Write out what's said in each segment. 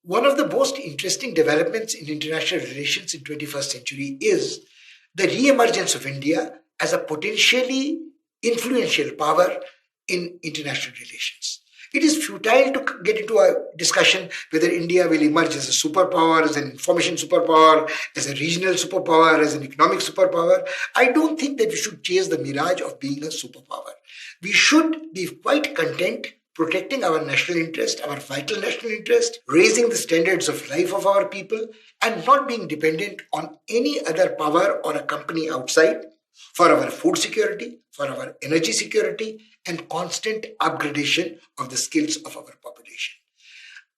One of the most interesting developments in international relations in 21st century is the re-emergence of India as a potentially influential power in international relations. It is futile to get into a discussion whether India will emerge as a superpower, as an information superpower, as a regional superpower, as an economic superpower. I don't think that we should chase the mirage of being a superpower. We should be quite content protecting our national interest, our vital national interest, raising the standards of life of our people, and not being dependent on any other power or a company outside for our food security, for our energy security, and constant upgradation of the skills of our population.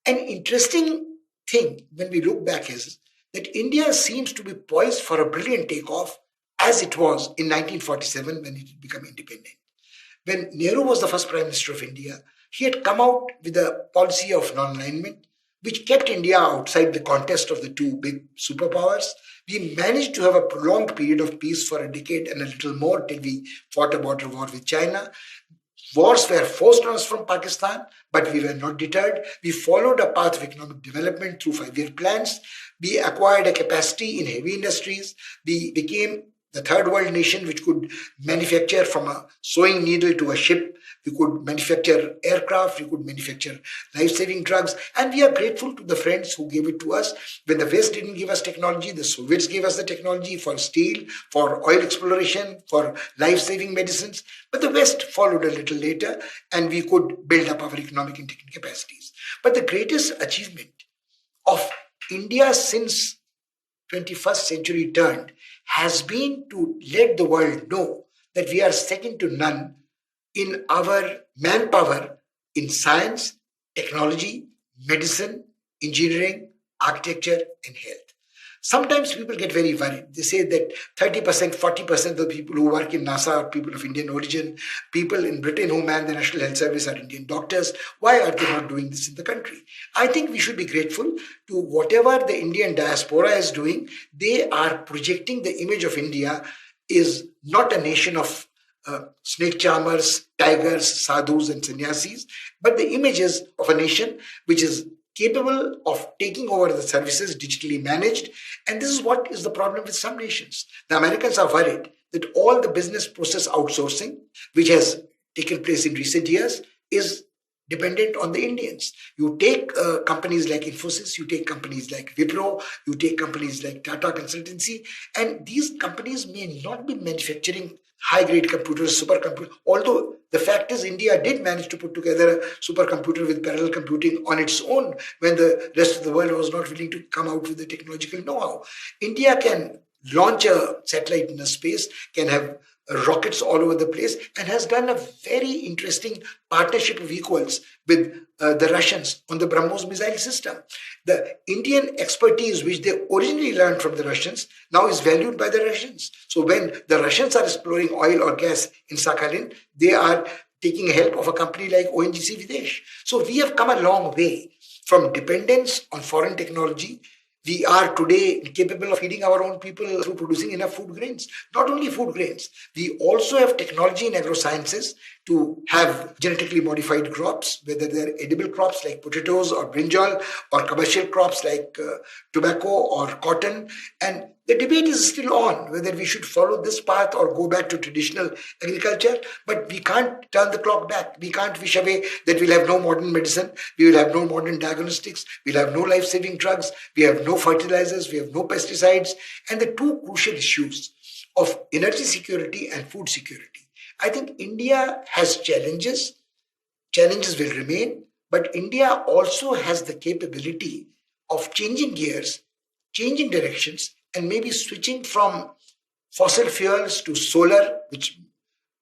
An interesting thing when we look back is that India seems to be poised for a brilliant takeoff as it was in 1947 when it had become independent. When Nehru was the first Prime Minister of India, he had come out with a policy of non-alignment, which kept India outside the contest of the two big superpowers. We managed to have a prolonged period of peace for a decade and a little more till we fought a border war with China. Wars were forced on us from Pakistan, but we were not deterred. We followed a path of economic development through 5-year plans. We acquired a capacity in heavy industries. We became the third world nation which could manufacture from a sewing needle to a ship. We could manufacture aircraft, we could manufacture life-saving drugs, and we are grateful to the friends who gave it to us. When the West didn't give us technology, the Soviets gave us the technology for steel, for oil exploration, for life-saving medicines. But the West followed a little later, and we could build up our economic and technical capacities. But the greatest achievement of India since 21st century turned has been to let the world know that we are second to none in our manpower in science, technology, medicine, engineering, architecture, and health. Sometimes people get very worried. They say that 30%, 40% of the people who work in NASA are people of Indian origin. People in Britain who man the National Health Service are Indian doctors. Why are they not doing this in the country? I think we should be grateful to whatever the Indian diaspora is doing. They are projecting the image of India is not a nation of snake charmers, tigers, sadhus, and sannyasis, but the images of a nation which is capable of taking over the services digitally managed. And this is what is the problem with some nations. The Americans are worried that all the business process outsourcing, which has taken place in recent years, is dependent on the Indians. You take companies like Infosys, you take companies like Wipro, you take companies like Tata Consultancy, and these companies may not be manufacturing high-grade computers, supercomputers, although the fact is India did manage to put together a supercomputer with parallel computing on its own when the rest of the world was not willing to come out with the technological know-how. India can launch a satellite in a space, can have rockets all over the place, and has done a very interesting partnership of equals with the Russians on the BrahMos missile system. The Indian expertise, which they originally learned from the Russians, now is valued by the Russians. So when the Russians are exploring oil or gas in Sakhalin, they are taking help of a company like ONGC Videsh. So we have come a long way from dependence on foreign technology. We are today capable of feeding our own people through producing enough food grains. Not only food grains, we also have technology in agrosciences to have genetically modified crops, whether they're edible crops like potatoes or brinjal, or commercial crops like tobacco or cotton. And the debate is still on whether we should follow this path or go back to traditional agriculture, but we can't turn the clock back. We can't wish away that we'll have no modern medicine, we will have no modern diagnostics, we'll have no life-saving drugs, we have no fertilizers, we have no pesticides, and the two crucial issues of energy security and food security. I think India has challenges. Challenges will remain, but India also has the capability of changing gears, changing directions, and maybe switching from fossil fuels to solar, which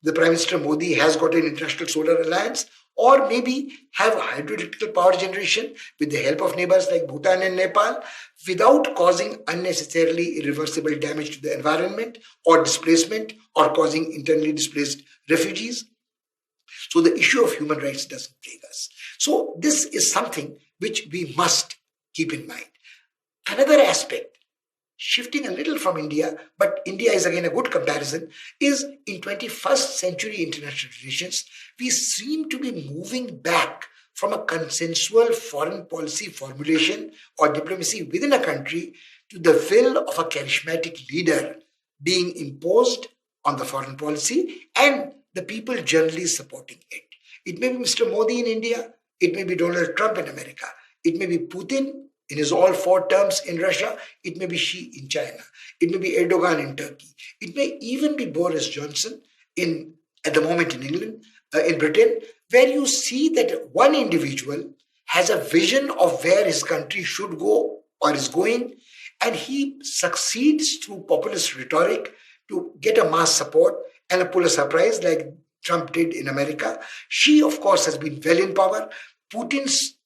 the Prime Minister Modi has got an international solar alliance, or maybe have hydroelectric power generation with the help of neighbors like Bhutan and Nepal without causing unnecessarily irreversible damage to the environment or displacement or causing internally displaced refugees. So the issue of human rights doesn't plague us. So this is something which we must keep in mind. Another aspect, shifting a little from India, but India is again a good comparison, is in 21st century international relations, we seem to be moving back from a consensual foreign policy formulation or diplomacy within a country to the will of a charismatic leader being imposed on the foreign policy and the people generally supporting it. It may be Mr. Modi in India, it may be Donald Trump in America, it may be Putin in his all four terms in Russia, it may be Xi in China, it may be Erdogan in Turkey, it may even be Boris Johnson in at the moment in England, in Britain, where you see that one individual has a vision of where his country should go or is going, and he succeeds through populist rhetoric to get a mass support and pull a surprise like Trump did in America. Xi, of course, has been well in power. Putin's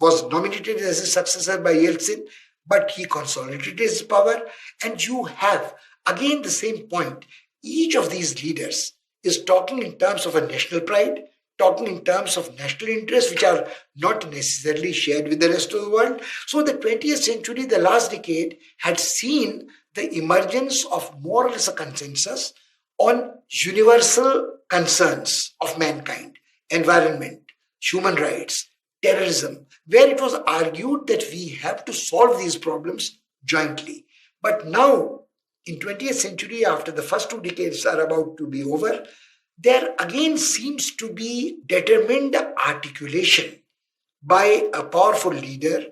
was nominated as his successor by Yeltsin, but he consolidated his power. And you have, again, the same point. Each of these leaders is talking in terms of a national pride, talking in terms of national interests, which are not necessarily shared with the rest of the world. So the 20th century, the last decade, had seen the emergence of more or less a consensus on universal concerns of mankind, environment, human rights, terrorism, where it was argued that we have to solve these problems jointly. But now, in 20th century, after the first two decades are about to be over, there again seems to be determined articulation by a powerful leader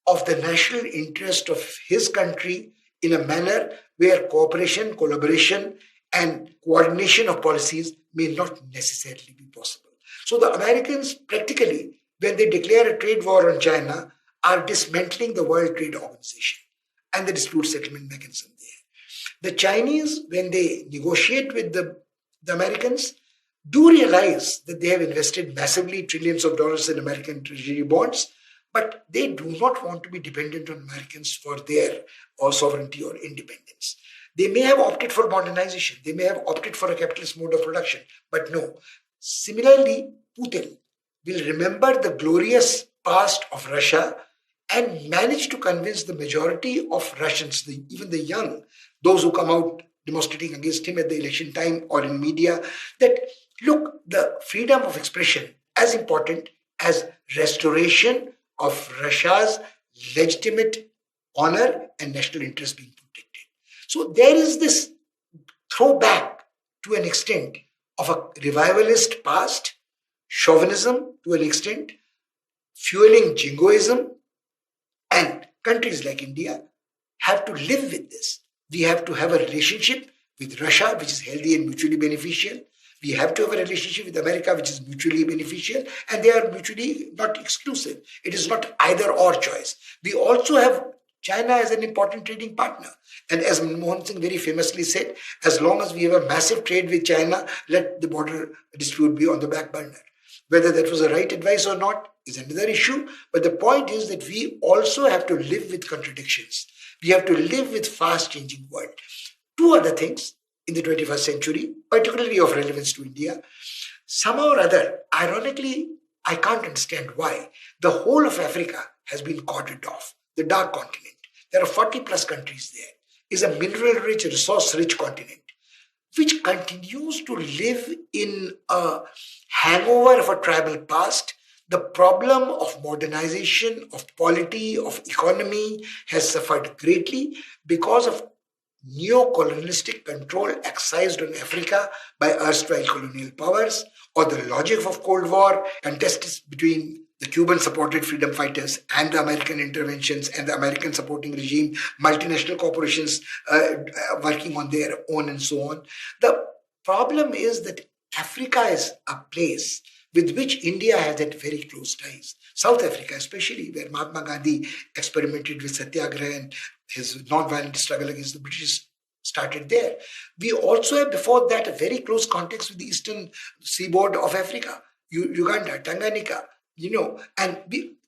of the national interest of his country in a manner where cooperation, collaboration, and coordination of policies may not necessarily be possible. So the Americans practically, when they declare a trade war on China, are dismantling the World Trade Organization and the dispute settlement mechanism there. The Chinese, when they negotiate with the Americans, do realize that they have invested massively trillions of dollars in American treasury bonds, but they do not want to be dependent on Americans for their sovereignty or independence. They may have opted for modernization, they may have opted for a capitalist mode of production, but no. Similarly, Putin will remember the glorious past of Russia and manage to convince the majority of Russians, even the young, those who come out demonstrating against him at the election time or in media, that look, the freedom of expression as important as restoration of Russia's legitimate honor and national interest being protected. So there is this throwback to an extent of a revivalist past, chauvinism to an extent, fueling jingoism, and countries like India have to live with this. We have to have a relationship with Russia, which is healthy and mutually beneficial. We have to have a relationship with America, which is mutually beneficial, and they are mutually not exclusive. It is not either or choice. We also have China as an important trading partner. And as Manmohan Singh very famously said, as long as we have a massive trade with China, let the border dispute be on the back burner. Whether that was the right advice or not is another issue. But the point is that we also have to live with contradictions. We have to live with fast-changing world. Two other things in the 21st century, particularly of relevance to India, somehow or other, ironically, I can't understand why, the whole of Africa has been cordoned off, the dark continent. There are 40 plus countries there. Is a mineral-rich, resource-rich continent, which continues to live in a hangover of a tribal past. The problem of modernization, of polity, of economy has suffered greatly because of neo-colonialistic control exercised on Africa by erstwhile colonial powers, or the logic of Cold War, contests between the Cuban-supported freedom fighters and the American interventions and the American supporting regime, multinational corporations working on their own and so on. The problem is that Africa is a place with which India has had very close ties. South Africa especially, where Mahatma Gandhi experimented with Satyagraha and his non-violent struggle against the British started there. We also have before that a very close context with the eastern seaboard of Africa, Uganda, Tanganyika, and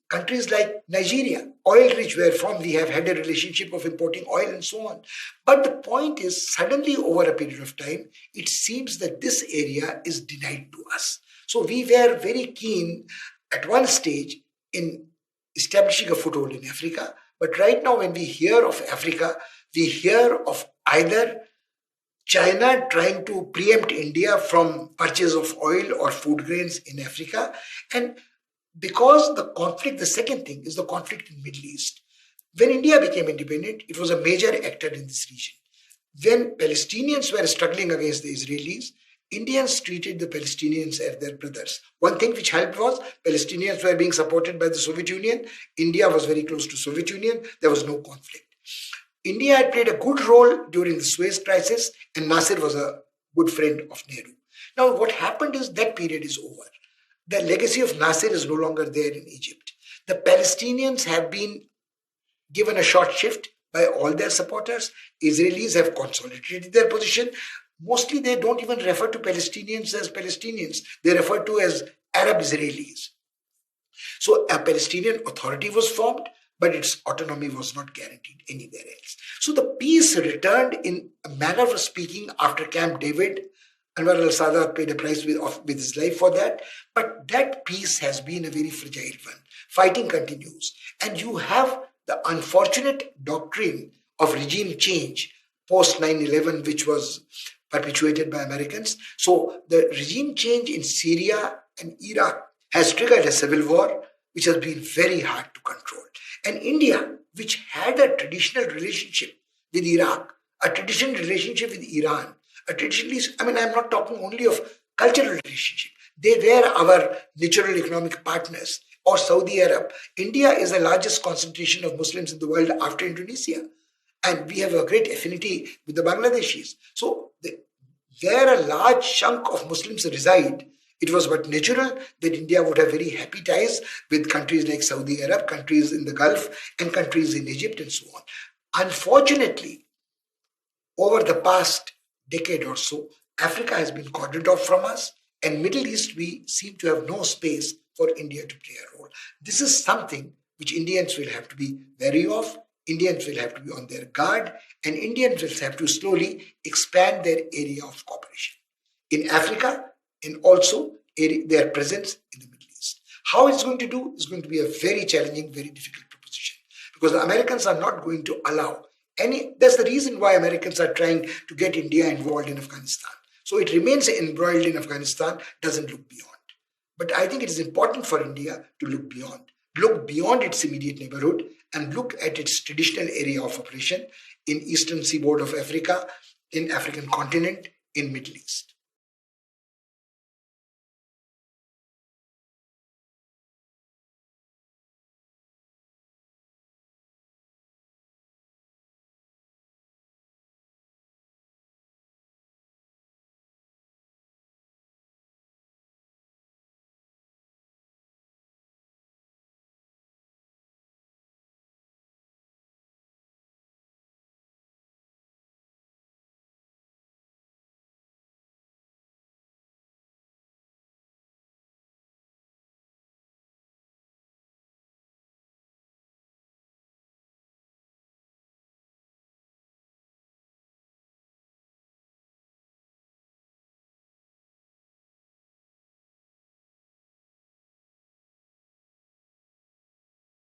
countries like Nigeria, oil-rich, where from we have had a relationship of importing oil and so on. But the point is, suddenly over a period of time, it seems that this area is denied to us. So we were very keen at one stage in establishing a foothold in Africa. But right now, when we hear of Africa, we hear of either China trying to preempt India from purchase of oil or food grains in Africa. And because the conflict, the second thing is the conflict in Middle East. When India became independent, it was a major actor in this region. When Palestinians were struggling against the Israelis, Indians treated the Palestinians as their brothers. One thing which helped was Palestinians were being supported by the Soviet Union. India was very close to Soviet Union. There was no conflict. India had played a good role during the Suez crisis, and Nasser was a good friend of Nehru. Now, what happened is that period is over. The legacy of Nasser is no longer there in Egypt. The Palestinians have been given a short shift by all their supporters. Israelis have consolidated their position. Mostly they don't even refer to Palestinians as Palestinians. They refer to as Arab Israelis. So a Palestinian authority was formed, but its autonomy was not guaranteed anywhere else. So the peace returned in a manner of speaking after Camp David. Anwar al-Sadat paid a price with his life for that. But that peace has been a very fragile one. Fighting continues. And you have the unfortunate doctrine of regime change post 9/11, which was perpetuated by Americans. So the regime change in Syria and Iraq has triggered a civil war, which has been very hard to control. And India, which had a traditional relationship with Iraq, a traditional relationship with Iran, I'm not talking only of cultural relationship. They were our natural economic partners. Or Saudi Arab. India is the largest concentration of Muslims in the world after Indonesia. And we have a great affinity with the Bangladeshis. So where a large chunk of Muslims reside, it was but natural that India would have very happy ties with countries like Saudi Arab, countries in the Gulf, and countries in Egypt and so on. Unfortunately, over the past decade or so, Africa has been cordoned off from us, and Middle East, we seem to have no space for India to play a role. This is something which Indians will have to be wary of, Indians will have to be on their guard, and Indians will have to slowly expand their area of cooperation in Africa and also their presence in the Middle East. How it's going to do is going to be a very challenging, very difficult proposition, because the Americans are not going to allow any. That's the reason why Americans are trying to get India involved in Afghanistan. So it remains embroiled in Afghanistan, doesn't look beyond. But I think it is important for India to look beyond its immediate neighborhood and look at its traditional area of operation in eastern seaboard of Africa, in African continent, in Middle East.